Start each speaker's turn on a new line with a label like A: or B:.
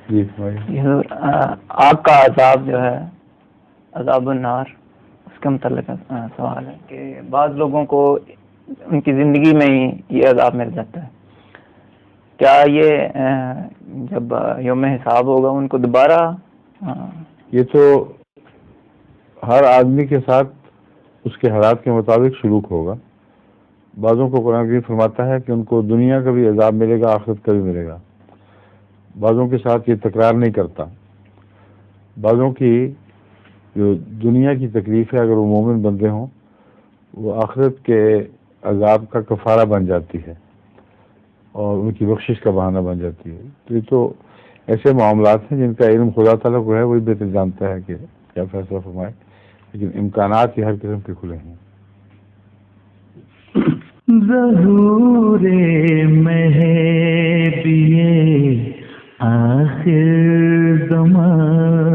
A: جی
B: حضور، آگ کا عذاب جو ہے، عذاب النار، اس کے متعلق سوال ہے کہ بعض لوگوں کو ان کی زندگی میں ہی یہ عذاب مل جاتا ہے، کیا یہ جب یوم حساب ہوگا ان کو دوبارہ؟
A: یہ تو ہر آدمی کے ساتھ اس کے حالات کے مطابق سلوک ہوگا. بعضوں کو قرآن کریم فرماتا ہے کہ ان کو دنیا کا بھی عذاب ملے گا، آخرت کا بھی ملے گا. بعضوں کے ساتھ یہ تکرار نہیں کرتا. بعضوں کی جو دنیا کی تکلیف ہے، اگر وہ مومن بندے ہوں، وہ آخرت کے عذاب کا کفارہ بن جاتی ہے اور ان کی بخشش کا بہانہ بن جاتی ہے. تو یہ تو ایسے معاملات ہیں جن کا علم خدا تعالیٰ کو ہے، وہی بہتر جانتا ہے کہ کیا فیصلہ فرمائے، لیکن امکانات ہی ہر قسم کے کھلے ہیں.
C: ظہور مہدی آخر زمان